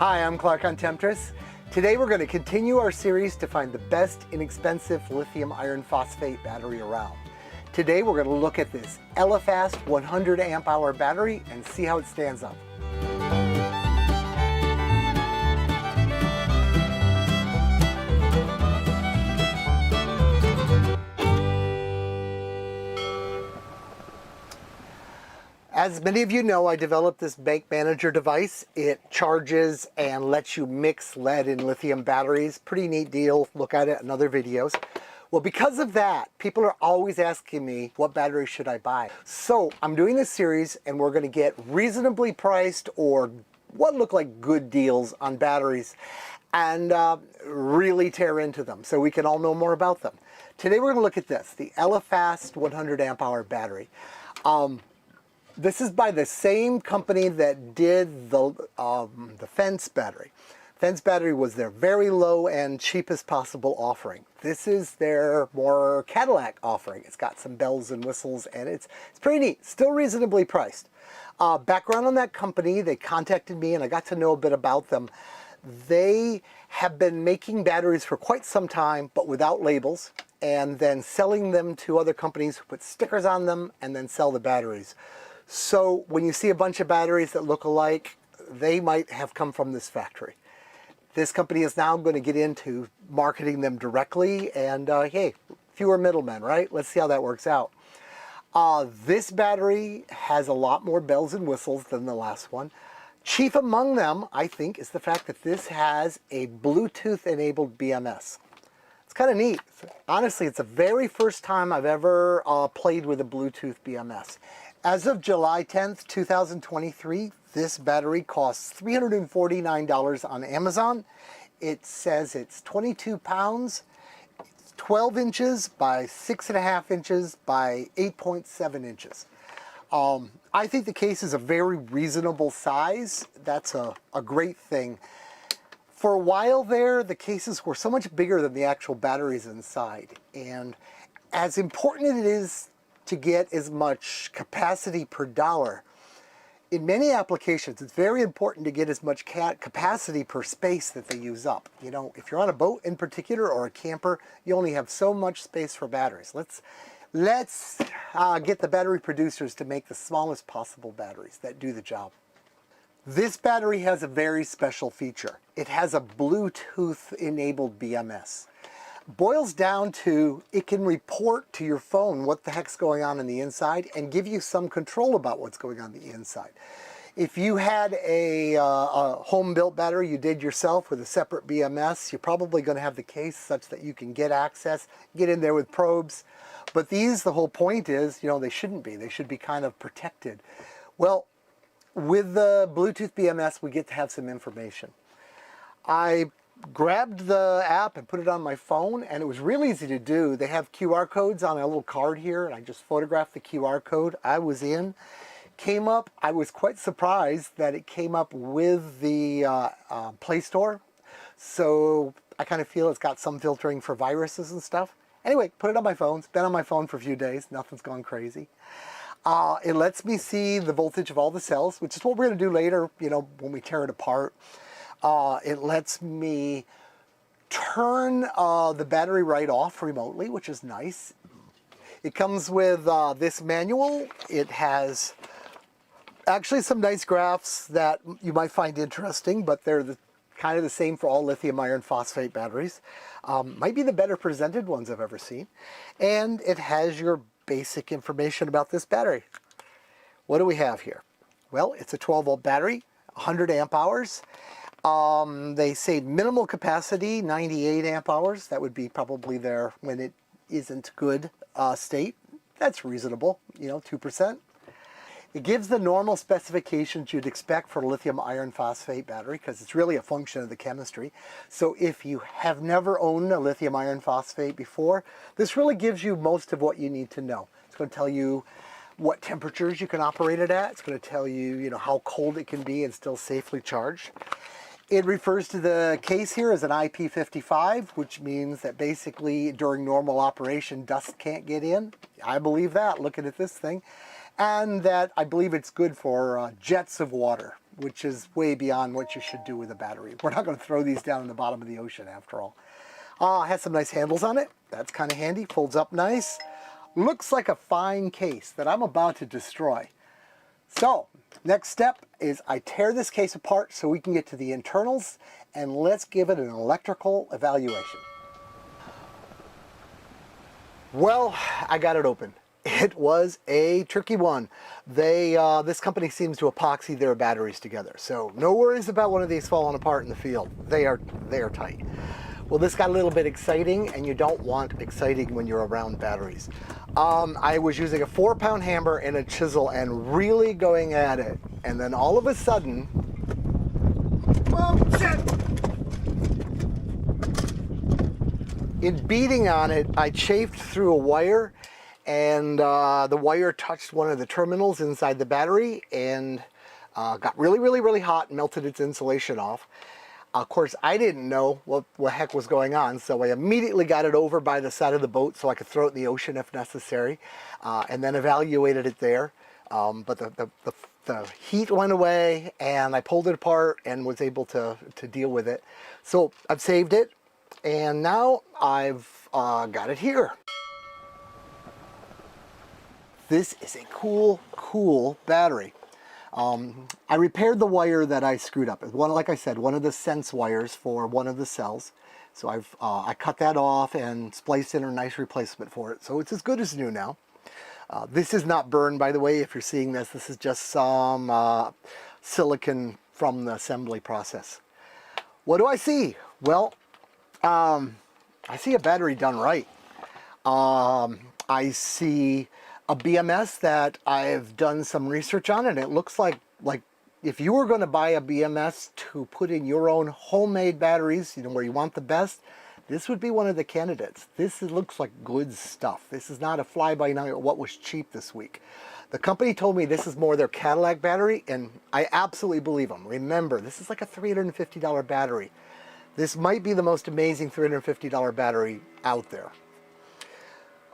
Hi, I'm Clark on Temptress. Today we're going to continue our series to find the best inexpensive lithium iron phosphate battery around. Today we're going to look at this Elefast 100 amp hour battery and see how it stands up. As many of you know, I developed this bank manager device. It charges and lets you mix lead and lithium batteries. Pretty neat deal. Look at it in other videos. Well, because of that, people are always asking me, what battery should I buy? So I'm doing this series and we're going to get reasonably priced or what look like good deals on batteries and really tear into them so we can all know more about them. Today we're going to look at this, the Elefast 100 amp hour battery. This is by the same company that did the Fence battery. Fence battery was their very low and cheapest possible offering. This is their more Cadillac offering. It's got some bells and whistles and it's pretty neat, still reasonably priced. Background on that company, they contacted me and I got to know a bit about them. They have been making batteries for quite some time, but without labels, and then selling them to other companies who put stickers on them and then sell the batteries. So when you see a bunch of batteries that look alike, they might have come from this factory. This company is now going to get into marketing them directly and hey, fewer middlemen, right? Let's see how that works out. This battery has a lot more bells and whistles than the last one. Chief among them, I think, is the fact that this has a Bluetooth enabled BMS. It's kind of neat. Honestly, it's the very first time I've ever played with a Bluetooth BMS. As of July 10th, 2023, this battery costs $349 on Amazon. It says it's 22 pounds, 12 inches by 6.5 inches by 8.7 inches. I think the case is a very reasonable size. That's a great thing. For a while there, the cases were so much bigger than the actual batteries inside. And as important as it is to get as much capacity per dollar, in many applications, it's very important to get as much capacity per space that they use up. You know, if you're on a boat in particular or a camper, you only have so much space for batteries. Let's get the battery producers to make the smallest possible batteries that do the job. This battery has a very special feature. It has a Bluetooth enabled BMS. Boils down to it can report to your phone what the heck's going on the inside and give you some control about what's going on the inside. If you had a home-built battery you did yourself with a separate BMS, you're probably going to have the case such that you can get access, get in there with probes. But these, the whole point is, you know, they shouldn't be. They should be kind of protected. Well, with the Bluetooth BMS, we get to have some information. I grabbed the app and put it on my phone, and it was real easy to do. They have QR codes on a little card here, and I just photographed the QR code. I was in, came up. I was quite surprised that it came up with the Play Store. So I kind of feel it's got some filtering for viruses and stuff. Anyway, put it on my phone. It's been on my phone for a few days. Nothing's gone crazy. It lets me see the voltage of all the cells, which is what we're going to do later, you know, when we tear it apart. It lets me turn the battery right off remotely, which is nice. It comes with this manual. It has actually some nice graphs that you might find interesting, but they're kind of the same for all lithium iron phosphate batteries. Might be the better presented ones I've ever seen. And it has your basic information about this battery. What do we have here? Well, it's a 12-volt battery, 100 amp hours. They say minimal capacity, 98 amp hours. That would be probably there when it isn't good state. That's reasonable, you know, 2%. It gives the normal specifications you'd expect for a lithium iron phosphate battery because it's really a function of the chemistry. So if you have never owned a lithium iron phosphate before, this really gives you most of what you need to know. It's going to tell you what temperatures you can operate it at. It's going to tell you, you know, how cold it can be and still safely charged. It refers to the case here as an IP55, which means that basically during normal operation, dust can't get in. I believe that, looking at this thing. And that I believe it's good for jets of water. which is way beyond what you should do with a battery. We're not going to throw these down in the bottom of the ocean after all. It has some nice handles on it. That's kind of handy. Folds up nice. Looks like a fine case that I'm about to destroy. So, next step is I tear this case apart so we can get to the internals, and let's give it an electrical evaluation. Well, I got it open. It was a tricky one. This company seems to epoxy their batteries together, so no worries about one of these falling apart in the field. They are tight. Well, this got a little bit exciting, and you don't want exciting when you're around batteries. I was using a 4-pound hammer and a chisel and really going at it, and then all of a sudden, oh shit! In beating on it, I chafed through a wire, and the wire touched one of the terminals inside the battery and got really hot and melted its insulation off. Of course, I didn't know what heck was going on, so I immediately got it over by the side of the boat so I could throw it in the ocean if necessary, and then evaluated it there. But the heat went away, and I pulled it apart and was able to deal with it. So I've saved it, and now I've got it here. This is a cool battery. I repaired the wire that I screwed up. Like I said, one of the sense wires for one of the cells. So I cut that off and spliced in a nice replacement for it. So it's as good as new now. This is not burned, by the way. If you're seeing this, this is just some silicon from the assembly process. What do I see? Well, I see a battery done right. I see a BMS that I've done some research on, and it looks like if you were going to buy a BMS to put in your own homemade batteries, you know, where you want the best, this would be one of the candidates. Looks like good stuff. This is not a fly-by-night or what was cheap this week. The company told me this is more their Cadillac battery, and I absolutely believe them. Remember, this is like a $350 battery. This might be the most amazing $350 battery out there.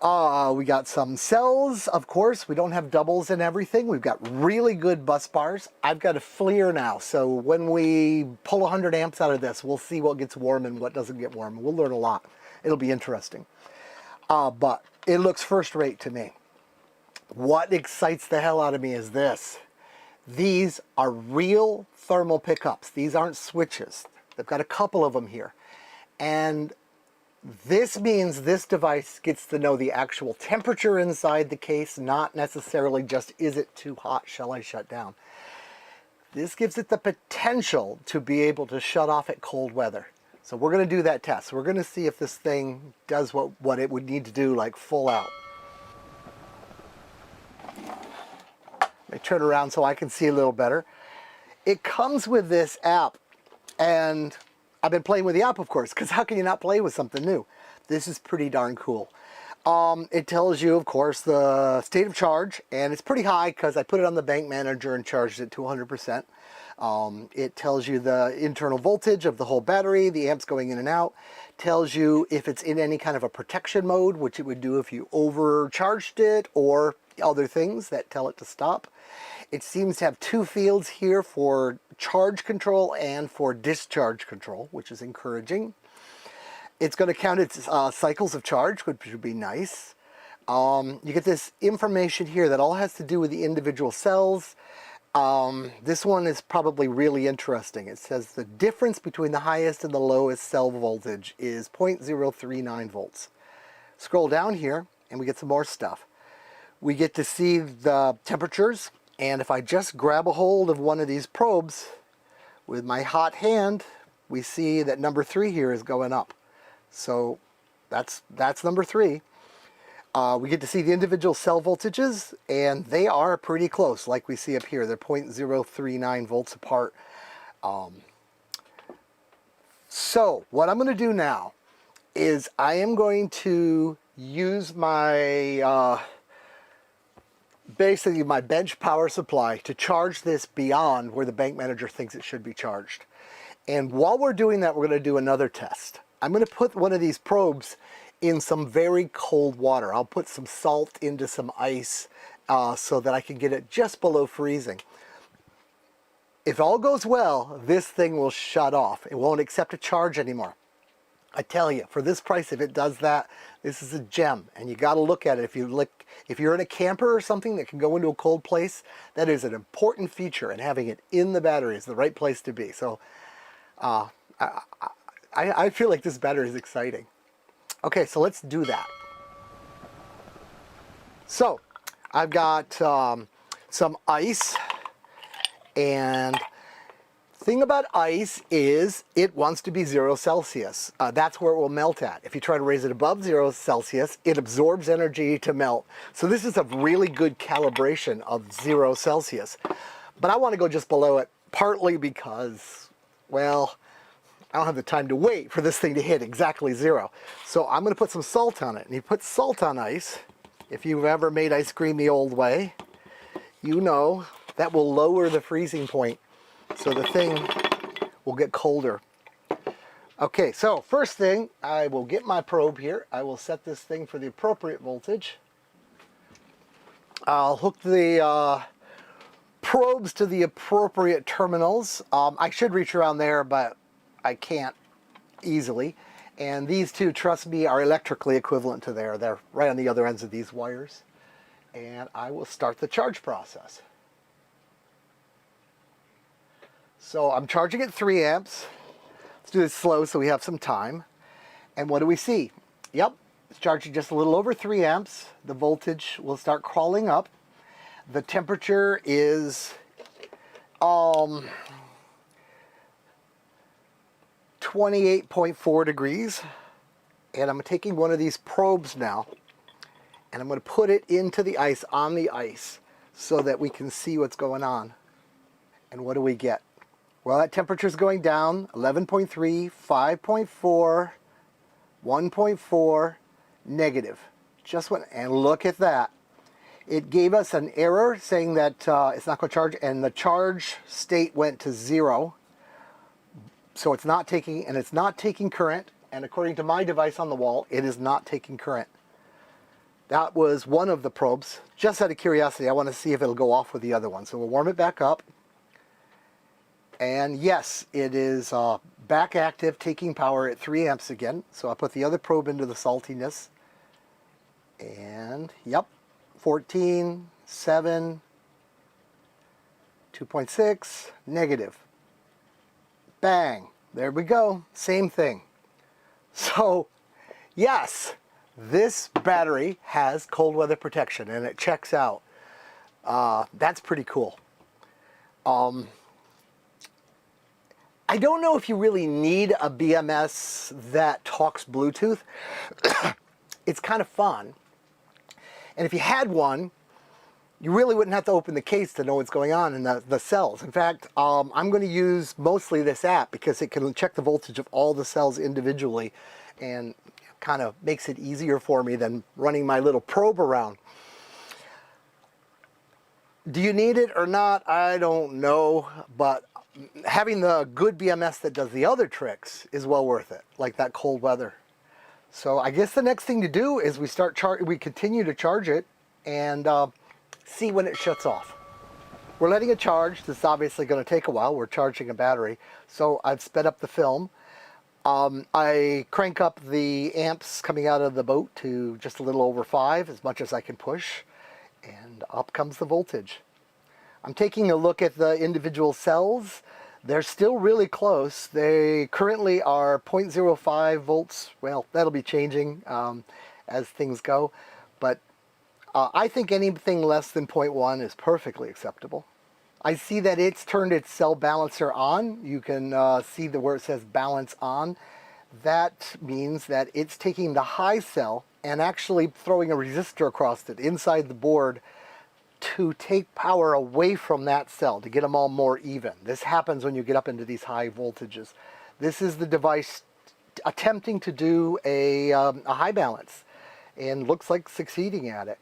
We got some cells, of course. We don't have doubles and everything. We've got really good bus bars. I've got a FLIR now, so when we pull 100 amps out of this, we'll see what gets warm and what doesn't get warm. We'll learn a lot. It'll be interesting. But it looks first rate to me. What excites the hell out of me is this. These are real thermal pickups. These aren't switches. They've got a couple of them here. And this means this device gets to know the actual temperature inside the case, not necessarily just, is it too hot, shall I shut down? This gives it the potential to be able to shut off at cold weather. So we're going to do that test. We're going to see if this thing does what it would need to do, like full out. Let me turn around so I can see a little better. It comes with this app, and I've been playing with the app, of course, because how can you not play with something new? This is pretty darn cool. It tells you, of course, the state of charge, and it's pretty high because I put it on the bank manager and charged it to 100%. It tells you the internal voltage of the whole battery, the amps going in and out. Tells you if it's in any kind of a protection mode, which it would do if you overcharged it, or other things that tell it to stop. It seems to have two fields here for charge control and for discharge control, which is encouraging. It's going to count its cycles of charge, which would be nice. You get this information here that all has to do with the individual cells. This one is probably really interesting. It says the difference between the highest and the lowest cell voltage is 0.039 volts. Scroll down here and we get some more stuff. We get to see the temperatures, and if I just grab a hold of one of these probes with my hot hand, we see that number 3 here is going up. So that's number 3. We get to see the individual cell voltages, and they are pretty close, like we see up here. They're 0.039 volts apart. So what I'm going to do now is I am going to use my basically my bench power supply to charge this beyond where the bank manager thinks it should be charged. And while we're doing that, we're going to do another test. I'm going to put one of these probes in some very cold water. I'll put some salt into some ice so that I can get it just below freezing. If all goes well, this thing will shut off. It won't accept a charge anymore. I tell you, for this price, if it does that, this is a gem, and you got to look at it. If you're in a camper or something that can go into a cold place, that is an important feature, and having it in the battery is the right place to be. So I feel like this battery is exciting. Okay, so let's do that. So I've got some ice, and thing about ice is it wants to be 0 Celsius. That's where it will melt at. If you try to raise it above 0 Celsius, it absorbs energy to melt. So this is a really good calibration of 0 Celsius. But I want to go just below it, partly because, well, I don't have the time to wait for this thing to hit exactly 0. So I'm going to put some salt on it. And you put salt on ice, if you've ever made ice cream the old way, you know that will lower the freezing point. So the thing will get colder. Okay, so first thing, I will get my probe here. I will set this thing for the appropriate voltage. I'll hook the probes to the appropriate terminals. I should reach around there, but I can't easily. And these two, trust me, are electrically equivalent to there. They're right on the other ends of these wires. And I will start the charge process. So I'm charging at 3 amps. Let's do this slow so we have some time. And what do we see? Yep, it's charging just a little over 3 amps. The voltage will start crawling up. The temperature is 28.4 degrees. And I'm taking one of these probes now, and I'm going to put it into the ice, on the ice, so that we can see what's going on. And what do we get? Well, that temperature's going down, 11.3, 5.4, 1.4, negative. Just went, and look at that. It gave us an error saying that it's not going to charge, and the charge state went to 0. So it's not taking, and it's not taking current, and according to my device on the wall, it is not taking current. That was one of the probes. Just out of curiosity, I want to see if it'll go off with the other one. So we'll warm it back up. And yes, it is back active, taking power at 3 amps again. So I put the other probe into the saltiness. And yep, 14, 7, 2.6, negative. Bang, there we go, same thing. So yes, this battery has cold weather protection, and it checks out. That's pretty cool. I don't know if you really need a BMS that talks Bluetooth. It's kind of fun. And if you had one, you really wouldn't have to open the case to know what's going on in the cells. In fact, I'm going to use mostly this app because it can check the voltage of all the cells individually, and kind of makes it easier for me than running my little probe around. Do you need it or not? I don't know, but having the good BMS that does the other tricks is well worth it, like that cold weather. So I guess the next thing to do is we continue to charge it and see when it shuts off. We're letting it charge. This is obviously going to take a while. We're charging a battery. So I've sped up the film. I crank up the amps coming out of the boat to just a little over 5, as much as I can push, and up comes the voltage. I'm taking a look at the individual cells. They're still really close. They currently are 0.05 volts. Well, that'll be changing as things go, but I think anything less than 0.1 is perfectly acceptable. I see that it's turned its cell balancer on. You can see where it says balance on. That means that it's taking the high cell and actually throwing a resistor across it inside the board to take power away from that cell, to get them all more even. This happens when you get up into these high voltages. This is the device attempting to do a high balance, and looks like succeeding at it.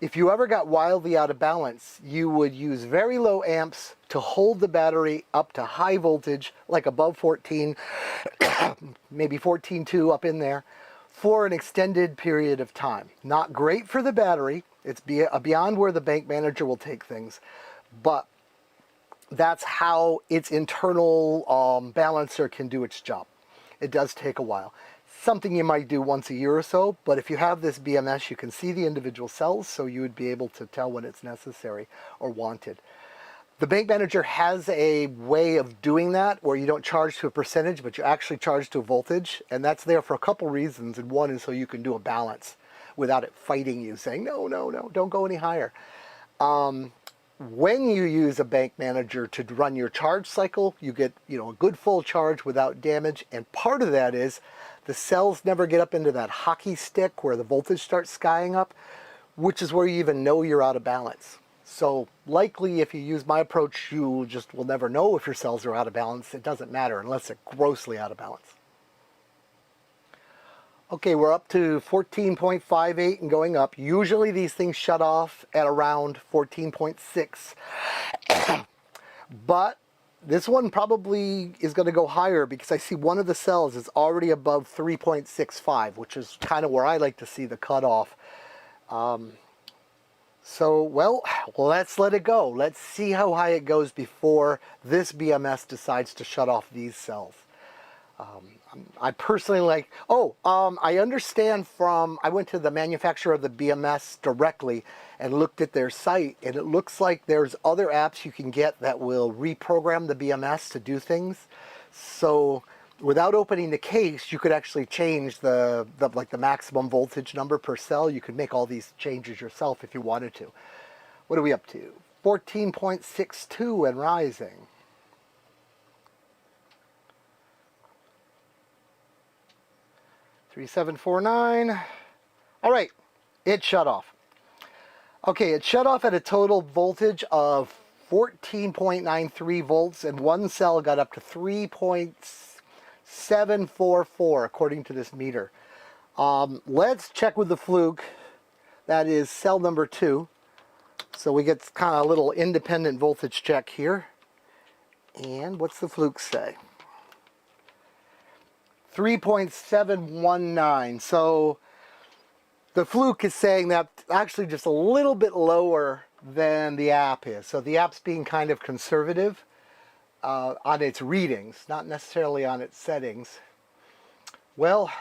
If you ever got wildly out of balance, you would use very low amps to hold the battery up to high voltage, like above 14, maybe 14.2 up in there, for an extended period of time. Not great for the battery. It's beyond where the bank manager will take things, but that's how its internal balancer can do its job. It does take a while. Something you might do once a year or so, but if you have this BMS, you can see the individual cells, so you would be able to tell when it's necessary or wanted. The Bank Manager has a way of doing that where you don't charge to a percentage, but you actually charge to a voltage, and that's there for a couple reasons, and one is so you can do a balance without it fighting you, saying, no, no, no, don't go any higher. When you use a Bank Manager to run your charge cycle, you get a good full charge without damage, and part of that is the cells never get up into that hockey stick where the voltage starts skying up, which is where you even know you're out of balance. So likely if you use my approach, you just will never know if your cells are out of balance. It doesn't matter unless they're grossly out of balance. Okay, we're up to 14.58 and going up. Usually these things shut off at around 14.6. But this one probably is going to go higher because I see one of the cells is already above 3.65, which is kind of where I like to see the cutoff. So, well, let's let it go. Let's see how high it goes before this BMS decides to shut off these cells. I personally like, I understand I went to the manufacturer of the BMS directly and looked at their site, and it looks like there's other apps you can get that will reprogram the BMS to do things. So without opening the case, you could actually change the maximum voltage number per cell. You could make all these changes yourself if you wanted to. What are we up to? 14.62 and rising. $3,749. All right, it shut off. Okay, it shut off at a total voltage of 14.93 volts, and one cell got up to 3.744 according to this meter. Let's check with the fluke. That is cell number 2. So we get kind of a little independent voltage check here. And what's the fluke say? 3.719. So the fluke is saying that actually just a little bit lower than the app is. So the app's being kind of conservative on its readings, not necessarily on its settings. Well,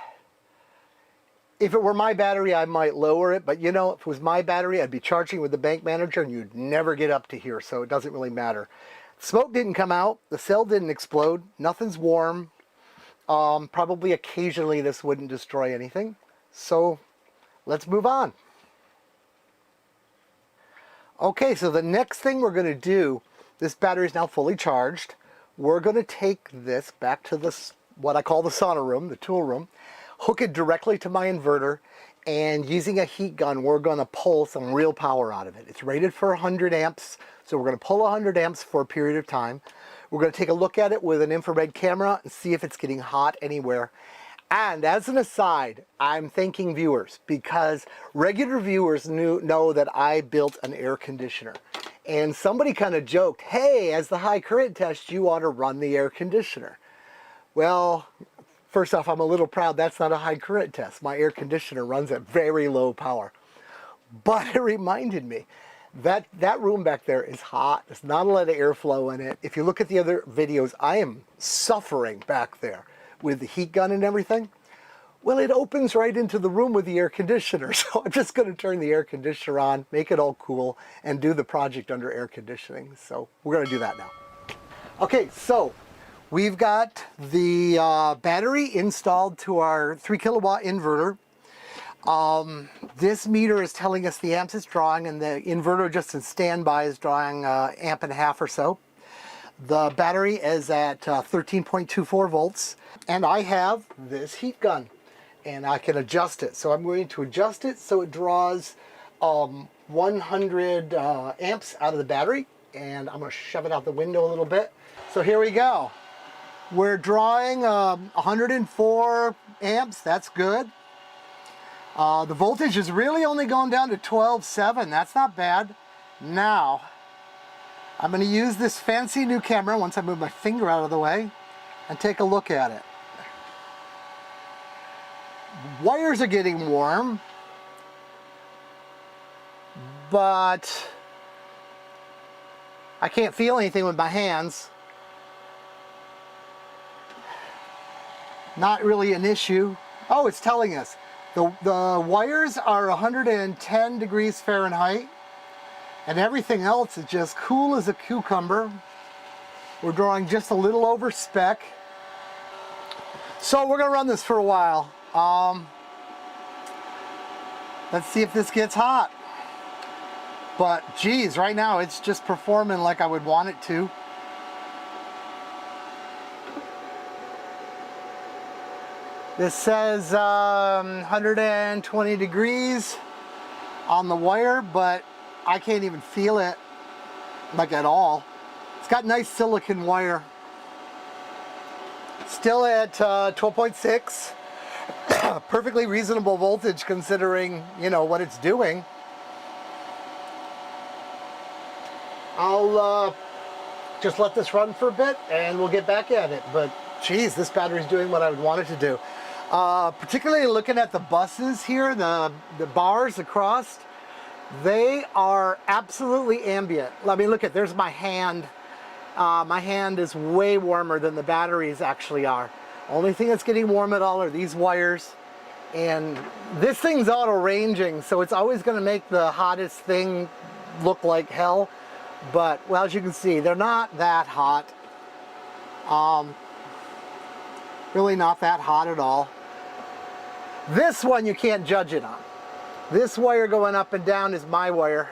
if it were my battery, I might lower it, but if it was my battery, I'd be charging with the Bank Manager and you'd never get up to here, so it doesn't really matter. Smoke didn't come out, the cell didn't explode, nothing's warm. Probably occasionally this wouldn't destroy anything. So let's move on. Okay, so the next thing we're going to do, this battery is now fully charged. We're going to take this back to this, what I call the sauna room, the tool room, hook it directly to my inverter, and using a heat gun, we're going to pull some real power out of it. It's rated for 100 amps, so we're going to pull 100 amps for a period of time. We're going to take a look at it with an infrared camera and see if it's getting hot anywhere. And as an aside, I'm thanking viewers because regular viewers know that I built an air conditioner. And somebody kind of joked, hey, as the high current test, you ought to run the air conditioner. Well, first off, I'm a little proud that's not a high current test. My air conditioner runs at very low power. But it reminded me, that room back there is hot. There's not a lot of airflow in it. If you look at the other videos, I am suffering back there with the heat gun and everything. Well, it opens right into the room with the air conditioner. So I'm just going to turn the air conditioner on, make it all cool, and do the project under air conditioning. So we're going to do that now. Okay, so we've got the battery installed to our 3 kilowatt inverter. This meter is telling us the amps it's drawing, and the inverter just in standby is drawing amp and a half or so. The battery is at 13.24 volts, and I have this heat gun, and I can adjust it. So I'm going to adjust it so it draws 100 amps out of the battery, and I'm going to shove it out the window a little bit. So here we go. We're drawing 104 amps. That's good. The voltage is really only going down to 12.7. That's not bad. Now, I'm going to use this fancy new camera once I move my finger out of the way and take a look at it. Wires are getting warm, but I can't feel anything with my hands. Not really an issue. Oh, it's telling us the wires are 110 degrees Fahrenheit and everything else is just cool as a cucumber. We're drawing just a little over spec. So we're gonna run this for a while. Let's see if this gets hot. But geez, right now it's just performing like I would want it to. This says 120 degrees on the wire, but I can't even feel it like at all. It's got nice silicon wire. Still at 12.6. Perfectly reasonable voltage considering, you know, what it's doing. I'll just let this run for a bit and we'll get back at it. But geez, this battery's doing what I would want it to do. Particularly looking at the buses here, the bars across, they are absolutely ambient. Let me look at, there's my hand. My hand is way warmer than the batteries actually are. Only thing that's getting warm at all are these wires. And this thing's auto ranging, so it's always going to make the hottest thing look like hell. But, well, as you can see, they're not that hot. Really not that hot at all. This one you can't judge it on. This wire going up and down is my wire.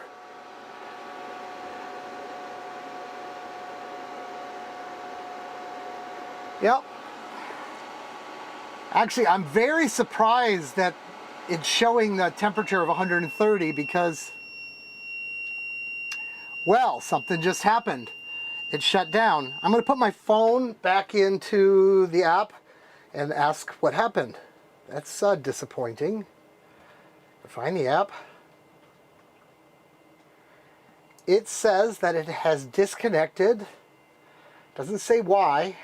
Yep. Actually, I'm very surprised that it's showing the temperature of 130 because, well, something just happened. It shut down. I'm going to put my phone back into the app and ask what happened. That's disappointing. Find the app. It says that it has disconnected. Doesn't say why.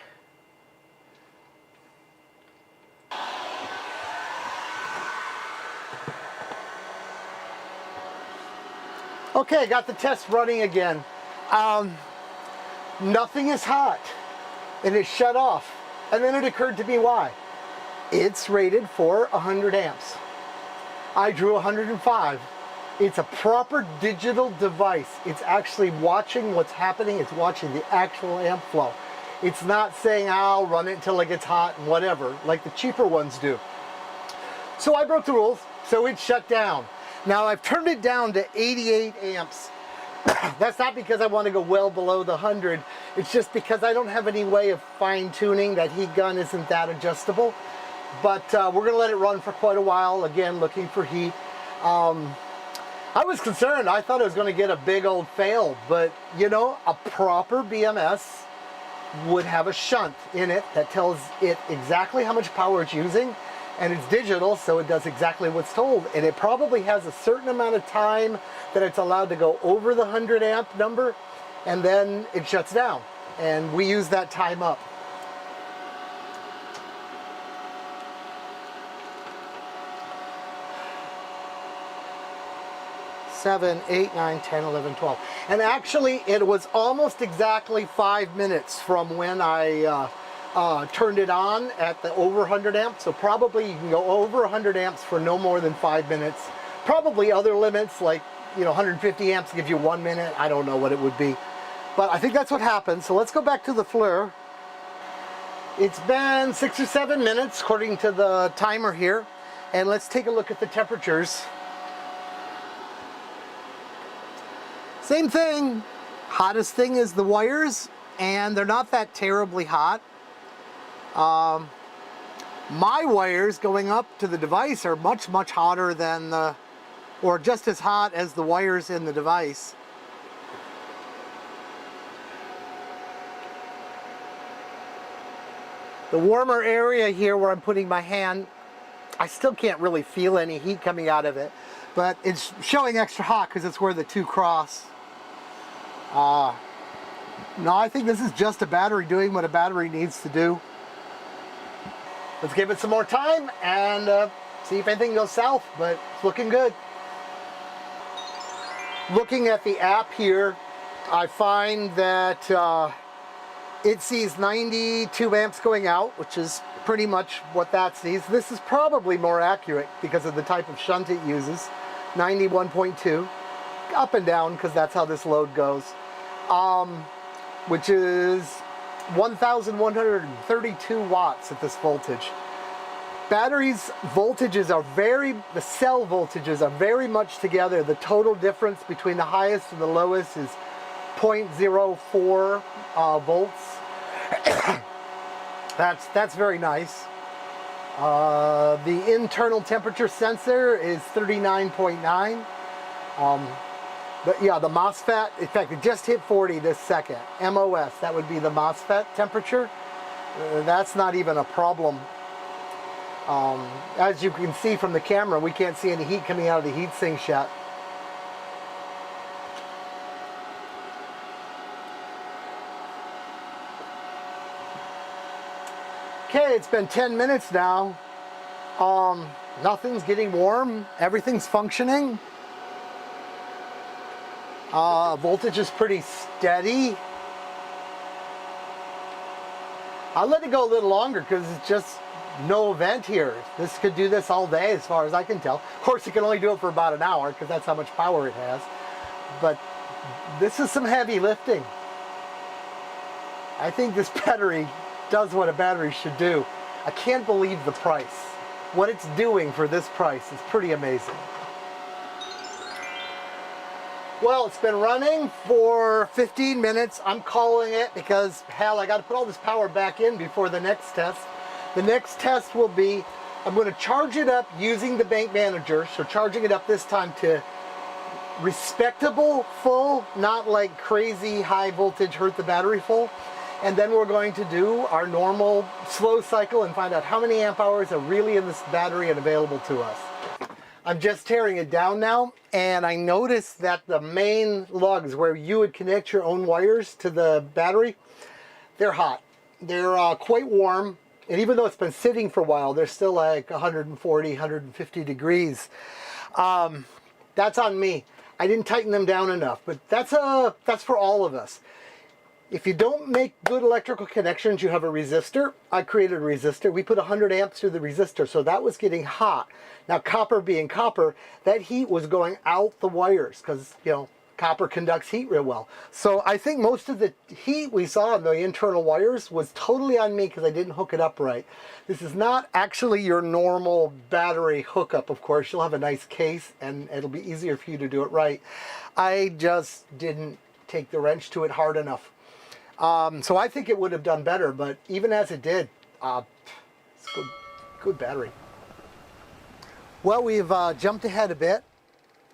Okay, got the test running again. Nothing is hot, and it shut off. And then it occurred to me why. It's rated for 100 amps. I drew 105. It's a proper digital device. It's actually watching what's happening. It's watching the actual amp flow. It's not saying, I'll run it until it gets hot and whatever, like the cheaper ones do. So I broke the rules, so it shut down. Now I've turned it down to 88 amps. That's not because I want to go well below the 100. It's just because I don't have any way of fine-tuning. That heat gun isn't that adjustable. But we're going to let it run for quite a while, again, looking for heat. I was concerned. I thought it was going to get a big old fail. But, you know, a proper BMS would have a shunt in it that tells it exactly how much power it's using. And it's digital, so it does exactly what's told. And it probably has a certain amount of time that it's allowed to go over the 100 amp number, and then it shuts down. And we use that time up. Seven, 8, 9, 10, 11, 12. And actually, it was almost exactly 5 minutes from when I turned it on at the over 100 amps. So probably you can go over 100 amps for no more than 5 minutes. Probably other limits like, you know, 150 amps give you 1 minute. I don't know what it would be. But I think that's what happened. So let's go back to the FLIR. It's been 6 or 7 minutes according to the timer here. And let's take a look at the temperatures. Same thing. Hottest thing is the wires, and they're not that terribly hot. My wires going up to the device are much, much hotter than the, or just as hot as the wires in the device. The warmer area here where I'm putting my hand, I still can't really feel any heat coming out of it, but it's showing extra hot because it's where the two cross. No, I think this is just a battery doing what a battery needs to do. Let's give it some more time and see if anything goes south, but it's looking good. Looking at the app here, I find that it sees 92 amps going out, which is pretty much what that sees. This is probably more accurate because of the type of shunt it uses. 91.2, up and down because that's how this load goes, which is 1,132 watts at this voltage. Batteries voltages are the cell voltages are very much together. The total difference between the highest and the lowest is 0.04 volts. That's very nice. The internal temperature sensor is 39.9. But yeah, the MOSFET, in fact, it just hit 40 this second. MOS, that would be the MOSFET temperature. That's not even a problem. As you can see from the camera, we can't see any heat coming out of the heat sinks yet. Okay, it's been 10 minutes now. Nothing's getting warm. Everything's functioning. Voltage is pretty steady. I'll let it go a little longer because it's just no vent here. This could do this all day as far as I can tell. Of course, it can only do it for about an hour because that's how much power it has. But this is some heavy lifting. I think this battery does what a battery should do. I can't believe the price. What it's doing for this price is pretty amazing. Well, it's been running for 15 minutes. I'm calling it because, hell, I got to put all this power back in before the next test. The next test will be, I'm going to charge it up using the bank manager. So charging it up this time to respectable full, not like crazy high voltage hurt the battery full. And then we're going to do our normal slow cycle and find out how many amp hours are really in this battery and available to us. I'm just tearing it down now, and I noticed that the main lugs where you would connect your own wires to the battery, they're hot. They're quite warm, and even though it's been sitting for a while, they're still like 140, 150 degrees. That's on me. I didn't tighten them down enough, but that's for all of us. If you don't make good electrical connections, you have a resistor. I created a resistor. We put 100 amps through the resistor, so that was getting hot. Now, copper being copper, that heat was going out the wires because, you know, copper conducts heat real well. So I think most of the heat we saw in the internal wires was totally on me because I didn't hook it up right. This is not actually your normal battery hookup, of course. You'll have a nice case and it'll be easier for you to do it right. I just didn't take the wrench to it hard enough. So I think it would have done better, but even as it did, it's good battery. Well, we've jumped ahead a bit.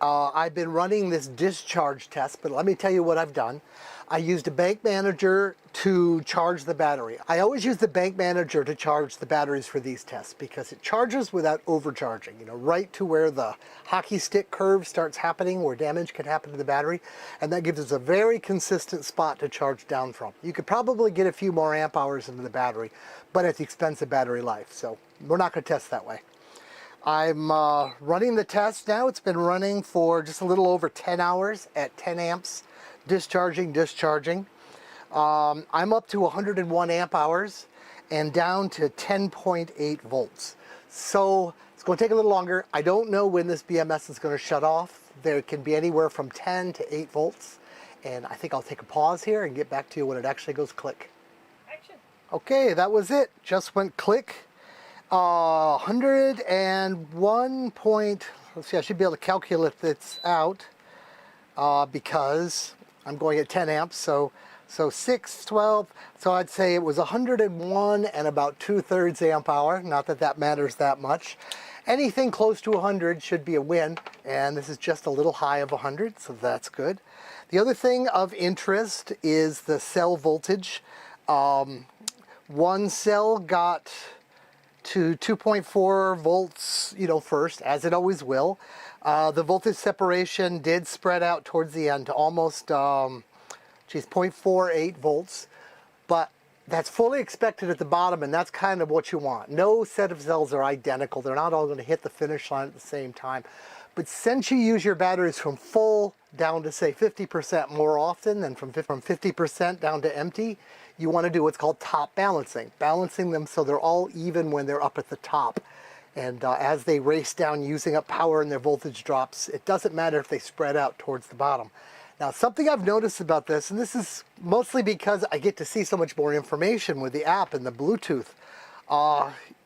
I've been running this discharge test, but let me tell you what I've done. I used a bank manager to charge the battery. I always use the bank manager to charge the batteries for these tests because it charges without overcharging, you know, right to where the hockey stick curve starts happening, where damage can happen to the battery, and that gives us a very consistent spot to charge down from. You could probably get a few more amp hours into the battery, but at the expense of battery life, so we're not going to test that way. I'm running the test now. It's been running for just a little over 10 hours at 10 amps, discharging. I'm up to 101 amp hours and down to 10.8 volts. So it's going to take a little longer. I don't know when this BMS is going to shut off. There can be anywhere from 10 to 8 volts. And I think I'll take a pause here and get back to you when it actually goes click. Action. Okay, that was it. Just went click. 101 point, let's see, I should be able to calculate this out because I'm going at 10 amps, so 6, 12, so I'd say it was 101 and about 2/3 amp hour, not that that matters that much. Anything close to 100 should be a win, and this is just a little high of 100, so that's good. The other thing of interest is the cell voltage. One cell got to 2.4 volts, you know, first, as it always will. The voltage separation did spread out towards the end to almost, 0.48 volts, but that's fully expected at the bottom, and that's kind of what you want. No set of cells are identical. They're not all going to hit the finish line at the same time. But since you use your batteries from full down to say 50% more often than from 50% down to empty, you want to do what's called top balancing. Balancing them so they're all even when they're up at the top. And as they race down using up power and their voltage drops, it doesn't matter if they spread out towards the bottom. Now, something I've noticed about this, and this is mostly because I get to see so much more information with the app and the Bluetooth,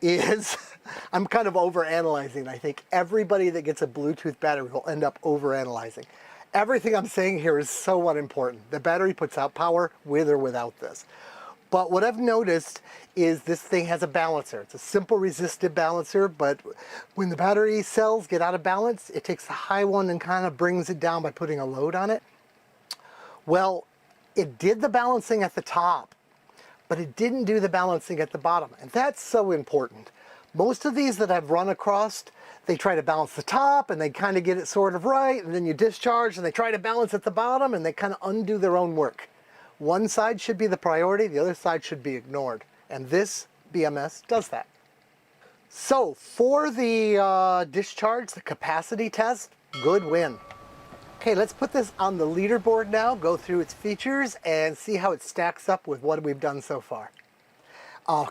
is I'm kind of overanalyzing. I think everybody that gets a Bluetooth battery will end up overanalyzing. Everything I'm saying here is so unimportant. The battery puts out power with or without this. But what I've noticed is this thing has a balancer. It's a simple resistive balancer, but when the battery cells get out of balance, it takes the high one and kind of brings it down by putting a load on it. Well, it did the balancing at the top, but it didn't do the balancing at the bottom. And that's so important. Most of these that I've run across, they try to balance the top and they kind of get it sort of right, and then you discharge and they try to balance at the bottom and they kind of undo their own work. One side should be the priority, the other side should be ignored. And this BMS does that. So for the discharge, the capacity test, good win. Okay, let's put this on the leaderboard now, go through its features and see how it stacks up with what we've done so far.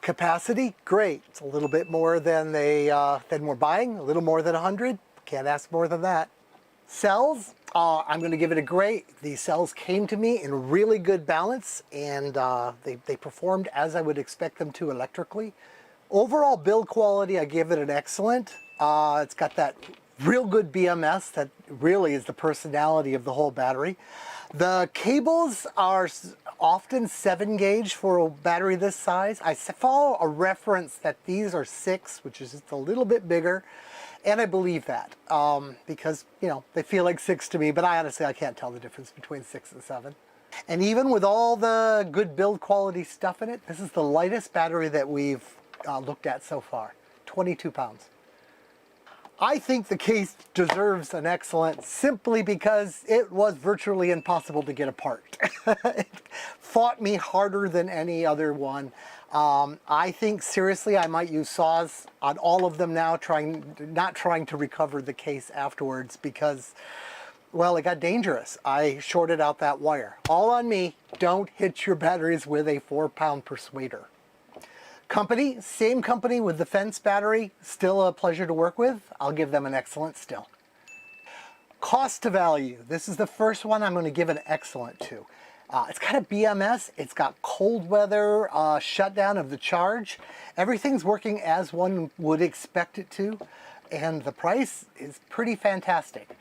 Capacity, great. It's a little bit more than we're buying, a little more than 100. Can't ask more than that. Cells, I'm going to give it a great. These cells came to me in really good balance, and they performed as I would expect them to electrically. Overall build quality, I give it an excellent. It's got that real good BMS that really is the personality of the whole battery. The cables are often 7 gauge for a battery this size. I follow a reference that these are 6, which is just a little bit bigger. And I believe that because, you know, they feel like 6 to me, but I can't tell the difference between 6 and 7. And even with all the good build quality stuff in it, this is the lightest battery that we've looked at so far, 22 pounds. I think the case deserves an excellent simply because it was virtually impossible to get apart. It fought me harder than any other one. I think seriously I might use saws on all of them now, not trying to recover the case afterwards because, well, it got dangerous. I shorted out that wire. All on me, don't hit your batteries with a 4-pound persuader. Company, same company with the Fence battery, still a pleasure to work with. I'll give them an excellent still. Cost to value, this is the first one I'm going to give an excellent to. It's got a BMS, it's got cold weather shutdown of the charge. Everything's working as one would expect it to, and the price is pretty fantastic.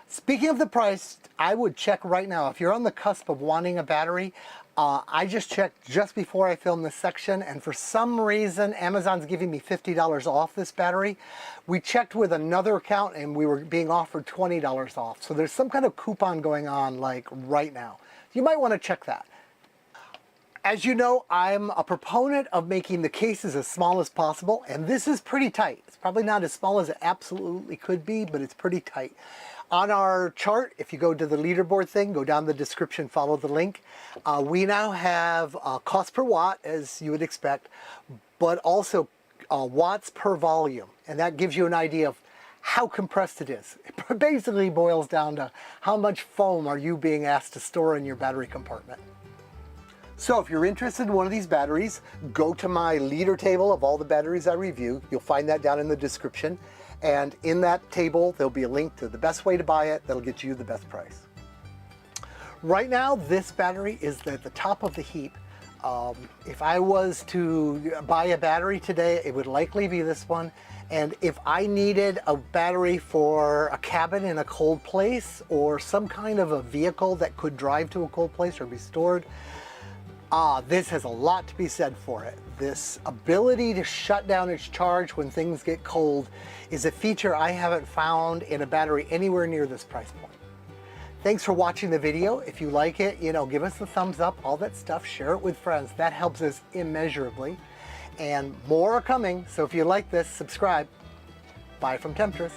Speaking of the price, I would check right now. If you're on the cusp of wanting a battery, I just checked just before I filmed this section, and for some reason Amazon's giving me $50 off this battery. We checked with another account and we were being offered $20 off. So there's some kind of coupon going on like right now. You might want to check that. As you know, I'm a proponent of making the cases as small as possible, and this is pretty tight. It's probably not as small as it absolutely could be, but it's pretty tight. On our chart, if you go to the leaderboard thing, go down the description, follow the link. We now have cost per watt, as you would expect, but also watts per volume. And that gives you an idea of how compressed it is. It basically boils down to how much foam are you being asked to store in your battery compartment. So if you're interested in one of these batteries, go to my leader table of all the batteries I review. You'll find that down in the description. And in that table, there'll be a link to the best way to buy it that'll get you the best price. Right now, this battery is at the top of the heap. If I was to buy a battery today, it would likely be this one. And if I needed a battery for a cabin in a cold place or some kind of a vehicle that could drive to a cold place or be stored, this has a lot to be said for it. This ability to shut down its charge when things get cold is a feature I haven't found in a battery anywhere near this price point. Thanks for watching the video. If you like it, give us a thumbs up, all that stuff, share it with friends. That helps us immeasurably. And more are coming, so if you like this, subscribe. Bye from Temptress.